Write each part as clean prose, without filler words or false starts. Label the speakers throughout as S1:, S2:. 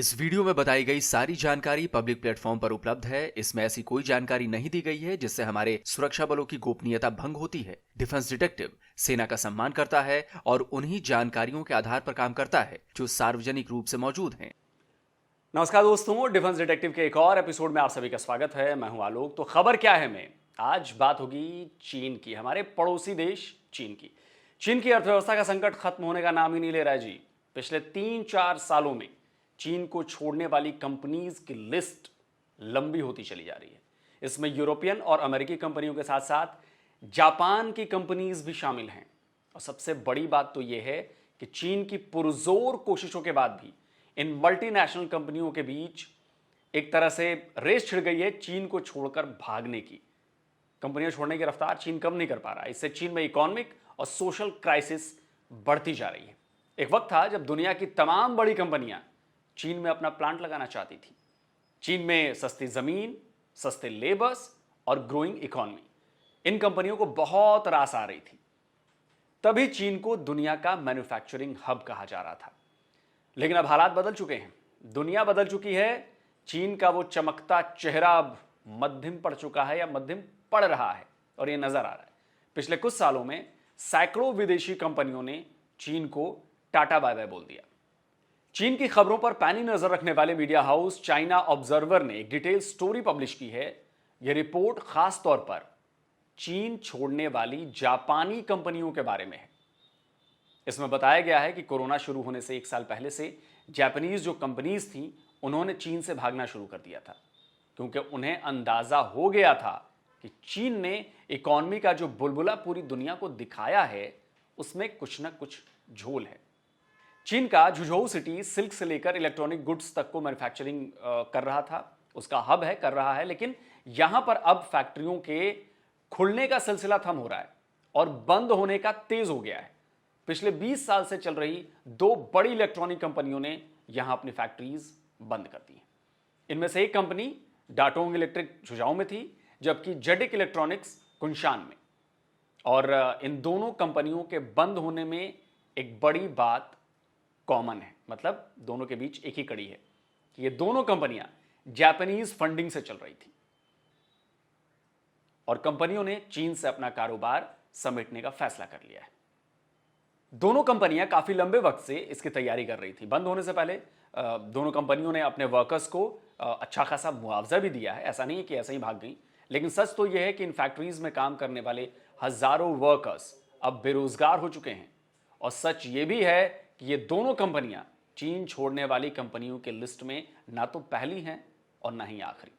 S1: इस वीडियो में बताई गई सारी जानकारी पब्लिक प्लेटफॉर्म पर उपलब्ध है। इसमें ऐसी कोई जानकारी नहीं दी गई है जिससे हमारे सुरक्षा बलों की गोपनीयता भंग होती है। डिफेंस डिटेक्टिव सेना का सम्मान करता है और उन्हीं जानकारियों के आधार पर काम करता है जो सार्वजनिक रूप से मौजूद हैं।
S2: नमस्कार दोस्तों, डिफेंस डिटेक्टिव के एक और एपिसोड में आप सभी का स्वागत है। मैं हूं आलोक। तो खबर क्या है में आज बात होगी चीन की, हमारे पड़ोसी देश चीन की। चीन की अर्थव्यवस्था का संकट खत्म होने का नाम ही नहीं ले रहा है जी। पिछले 3-4 सालों में चीन को छोड़ने वाली कंपनीज की लिस्ट लंबी होती चली जा रही है। इसमें यूरोपियन और अमेरिकी कंपनियों के साथ साथ जापान की कंपनीज भी शामिल हैं। और सबसे बड़ी बात तो यह है कि चीन की पुरजोर कोशिशों के बाद भी इन मल्टीनेशनल कंपनियों के बीच एक तरह से रेस छिड़ गई है चीन को छोड़कर भागने की। कंपनियां छोड़ने की रफ्तार चीन कम नहीं कर पा रहा। इससे चीन में इकोनॉमिक और सोशल क्राइसिस बढ़ती जा रही है। एक वक्त था जब दुनिया की तमाम बड़ी कंपनियां चीन में अपना प्लांट लगाना चाहती थी। चीन में सस्ती जमीन, सस्ते लेबर्स और ग्रोइंग इकोनॉमी, इन कंपनियों को बहुत रास आ रही थी। तभी चीन को दुनिया का मैन्युफैक्चरिंग हब कहा जा रहा था। लेकिन अब हालात बदल चुके हैं, दुनिया बदल चुकी है। चीन का वो चमकता चेहरा अब मध्यम पड़ चुका है या मध्यम पड़ रहा है और ये नजर आ रहा है। पिछले कुछ सालों में सैकड़ों विदेशी कंपनियों ने चीन को टाटा बाय बाय बोल दिया। चीन की खबरों पर पैनी नजर रखने वाले मीडिया हाउस चाइना ऑब्जर्वर ने एक डिटेल स्टोरी पब्लिश की है। यह रिपोर्ट खास तौर पर चीन छोड़ने वाली जापानी कंपनियों के बारे में है। इसमें बताया गया है कि कोरोना शुरू होने से 1 साल पहले से जापानीज जो कंपनीज थी उन्होंने चीन से भागना शुरू कर दिया था, क्योंकि उन्हें अंदाजा हो गया था कि चीन ने इकोनॉमी का जो बुलबुला पूरी दुनिया को दिखाया है उसमें कुछ ना कुछ झोल है। चीन का झुझोउ सिटी सिल्क से लेकर इलेक्ट्रॉनिक गुड्स तक को मैन्युफैक्चरिंग कर रहा था, उसका हब है, कर रहा है। लेकिन यहां पर अब फैक्ट्रियों के खुलने का सिलसिला थम हो रहा है और बंद होने का तेज हो गया है। पिछले 20 साल से चल रही 2 बड़ी इलेक्ट्रॉनिक कंपनियों ने यहां अपनी फैक्ट्रीज बंद कर दी हैं। इनमें से एक कंपनी डाटोंग इलेक्ट्रिक झुझाऊ में थी, जबकि जेडिक इलेक्ट्रॉनिक्स कुनशान में। और इन दोनों कंपनियों के बंद होने में एक बड़ी बात कॉमन है, मतलब दोनों के बीच एक ही कड़ी है कि ये दोनों कंपनियां जापानीज फंडिंग से चल रही थी और कंपनियों ने चीन से अपना कारोबार समेटने का फैसला कर लिया है। दोनों कंपनियां काफी लंबे वक्त से इसकी तैयारी कर रही थी। बंद होने से पहले दोनों कंपनियों ने अपने वर्कर्स को अच्छा खासा मुआवजा भी दिया है। ऐसा नहीं है कि ऐसा ही भाग गई, लेकिन सच तो यह है कि इन फैक्ट्रीज में काम करने वाले हजारों वर्कर्स अब बेरोजगार हो चुके हैं। और सच यह भी है कि ये दोनों कंपनियां चीन छोड़ने वाली कंपनियों के लिस्ट में ना तो पहली हैं और ना ही आखिरी।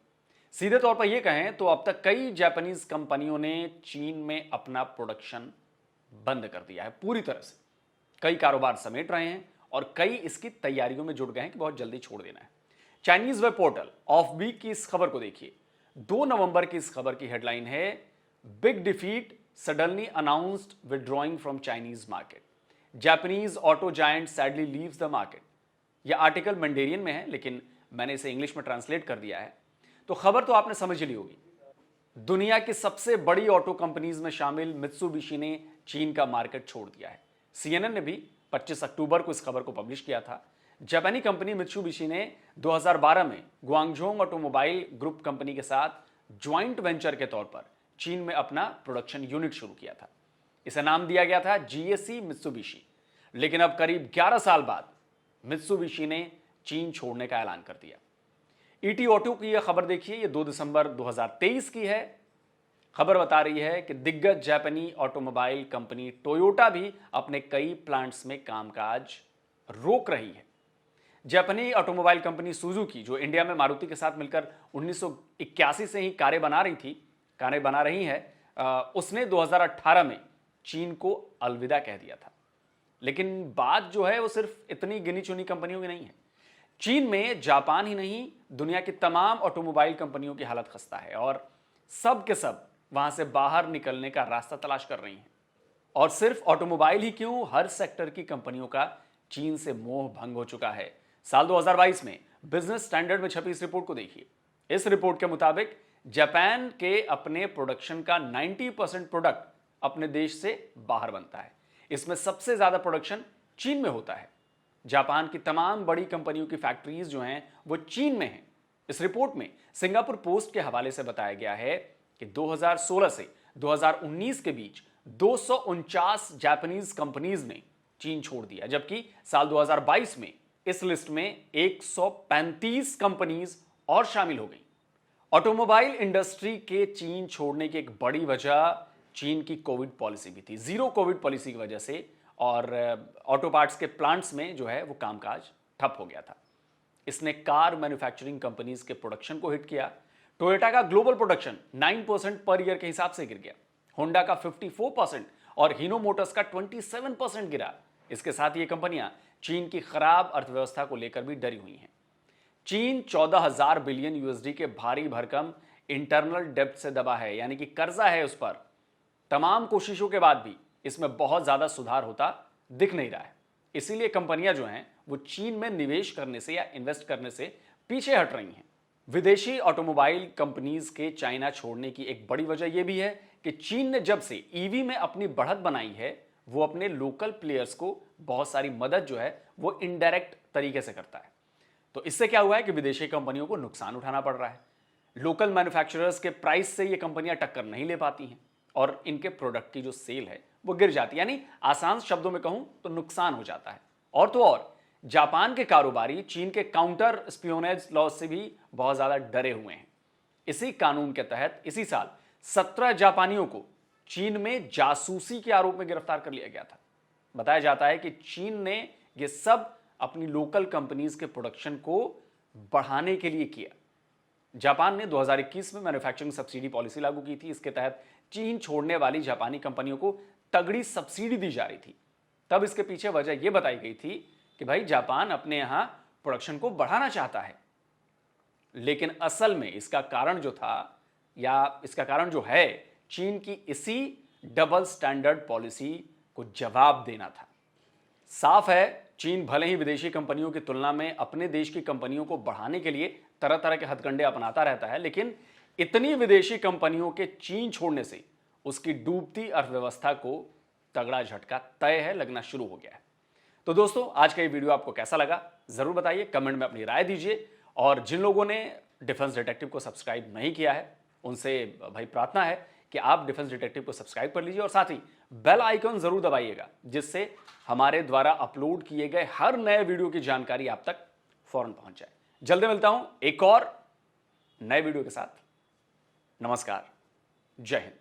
S2: सीधे तौर पर यह कहें तो अब तक कई जापानीज कंपनियों ने चीन में अपना प्रोडक्शन बंद कर दिया है पूरी तरह से। कई कारोबार समेट रहे हैं और कई इसकी तैयारियों में जुट गए हैं कि बहुत जल्दी छोड़ देना है। Chinese web portal of week की इस खबर को देखिए। 2 नवंबर की इस खबर की हेडलाइन है, big defeat suddenly announced withdrawing from Chinese market, Japanese auto giant sadly leaves the market. यह आर्टिकल मैंडेरियन में है, लेकिन मैंने इसे इंग्लिश में ट्रांसलेट कर दिया है। तो खबर तो आपने समझ ली होगी। दुनिया की सबसे बड़ी ऑटो कंपनीज में शामिल मित्सुबिशी ने चीन का मार्केट छोड़ दिया है। सीएनएन ने भी 25 अक्टूबर को इस खबर को पब्लिश किया था। जापानी कंपनी मित्सुबिशी ने 2012 में गुआंगझोंग ऑटोमोबाइल ग्रुप कंपनी के साथ ज्वाइंट वेंचर के तौर पर चीन में अपना प्रोडक्शन यूनिट शुरू किया था। इसे नाम दिया गया था जीएसई मित्सुबिशी। लेकिन अब करीब 11 साल बाद मित्सुबिशी ने चीन छोड़ने का ऐलान कर दिया। ईटी ऑटो की यह खबर देखिए, यह 2 दिसंबर 2023 की है। खबर बता रही है कि दिग्गज जापानी ऑटोमोबाइल कंपनी टोयोटा भी अपने कई प्लांट्स में कामकाज रोक रही है। जापानी ऑटोमोबाइल कंपनी सुजुकी, जो इंडिया में मारुति के साथ मिलकर 1981 से ही कारें बना रही है, उसने 2018 में चीन को अलविदा कह दिया था। लेकिन बात जो है वो सिर्फ इतनी गिनी चुनी कंपनियों की नहीं है। चीन में जापान ही नहीं, दुनिया की तमाम ऑटोमोबाइल कंपनियों की हालत खस्ता है और सब के सब वहां से बाहर निकलने का रास्ता तलाश कर रही हैं। और सिर्फ ऑटोमोबाइल ही क्यों, हर सेक्टर की कंपनियों का चीन से मोह भंग हो चुका है। साल 2022 में बिजनेस स्टैंडर्ड में छपी इस रिपोर्ट को देखिए। इस रिपोर्ट के मुताबिक जापान के अपने प्रोडक्शन का 90% प्रोडक्ट अपने देश से बाहर बनता है। इसमें सबसे ज्यादा प्रोडक्शन चीन में होता है। जापान की तमाम बड़ी कंपनियों की फैक्ट्रीज जो हैं वो चीन में हैं। इस रिपोर्ट में सिंगापुर पोस्ट के हवाले से बताया गया है कि 2016 से 2019 के बीच 249 जापानीज कंपनीज ने चीन छोड़ दिया, जबकि साल 2022 में इस लिस्ट में 135 कंपनीज और शामिल हो गई। ऑटोमोबाइल इंडस्ट्री के चीन छोड़ने की एक बड़ी वजह चीन की कोविड पॉलिसी भी थी। जीरो कोविड पॉलिसी की वजह से और ऑटो पार्ट्स के प्लांट्स में जो है वो कामकाज ठप हो गया था। इसने कार मैन्युफैक्चरिंग कंपनीज के प्रोडक्शन को हिट किया। टोयोटा का ग्लोबल प्रोडक्शन 9% पर ईयर के हिसाब से गिर गया, होंडा का 54% और हीनो मोटर्स का 27% गिरा। इसके साथ ये कंपनियां चीन की खराब अर्थव्यवस्था को लेकर भी डरी हुई हैं। चीन 14,000 बिलियन यूएसडी के भारी भरकम इंटरनल डेब्ट से दबा है, यानी कि कर्जा है उस पर। तमाम कोशिशों के बाद भी इसमें बहुत ज्यादा सुधार होता दिख नहीं रहा है। इसीलिए कंपनियां जो हैं वो चीन में निवेश करने से या इन्वेस्ट करने से पीछे हट रही हैं। विदेशी ऑटोमोबाइल कंपनीज के चाइना छोड़ने की एक बड़ी वजह यह भी है कि चीन ने जब से ईवी में अपनी बढ़त बनाई है वो अपने लोकल प्लेयर्स को बहुत सारी मदद जो है वो इनडायरेक्ट तरीके से करता है। तो इससे क्या हुआ है कि विदेशी कंपनियों को नुकसान उठाना पड़ रहा है। लोकल मैन्युफैक्चरर्स के प्राइस से ये कंपनियां टक्कर नहीं ले पाती हैं और इनके प्रोडक्ट की जो सेल है वो गिर जाती है, यानी आसान शब्दों में कहूं तो नुकसान हो जाता है। और तो और जापान के कारोबारी चीन के काउंटर स्पियोनेज लॉ से भी बहुत ज्यादा डरे हुए हैं। इसी कानून के तहत इसी साल 17 जापानियों को चीन में जासूसी के आरोप में गिरफ्तार कर लिया गया था। बताया जाता है कि चीन ने यह सब अपनी लोकल कंपनीज के प्रोडक्शन को बढ़ाने के लिए किया। जापान ने 2021 में मैन्युफैक्चरिंग सब्सिडी पॉलिसी लागू की थी। इसके तहत चीन छोड़ने वाली जापानी कंपनियों को तगड़ी सब्सिडी दी जा रही थी। तब इसके पीछे वजह यह बताई गई थी कि भाई जापान अपने यहां प्रोडक्शन को बढ़ाना चाहता है, लेकिन असल में इसका कारण जो था या इसका कारण जो है चीन की इसी डबल स्टैंडर्ड पॉलिसी को जवाब देना था। साफ है चीन भले ही विदेशी कंपनियों की तुलना में अपने देश की कंपनियों को बढ़ाने के लिए तरह तरह के हथकंडे अपनाता रहता है, लेकिन इतनी विदेशी कंपनियों के चीन छोड़ने से उसकी डूबती अर्थव्यवस्था को तगड़ा झटका तय है लगना शुरू हो गया है। तो दोस्तों आज का ये वीडियो आपको कैसा लगा जरूर बताइए, कमेंट में अपनी राय दीजिए। और जिन लोगों ने डिफेंस डिटेक्टिव को सब्सक्राइब नहीं किया है उनसे भाई प्रार्थना है कि आप डिफेंस डिटेक्टिव को सब्सक्राइब कर लीजिए और साथ ही बेल आइकन जरूर दबाइएगा, जिससे हमारे द्वारा अपलोड किए गए हर नए वीडियो की जानकारी आप तक फौरन पहुंच जाए। जल्दी मिलता हूं एक और नए वीडियो के साथ। नमस्कार, जय हिंद।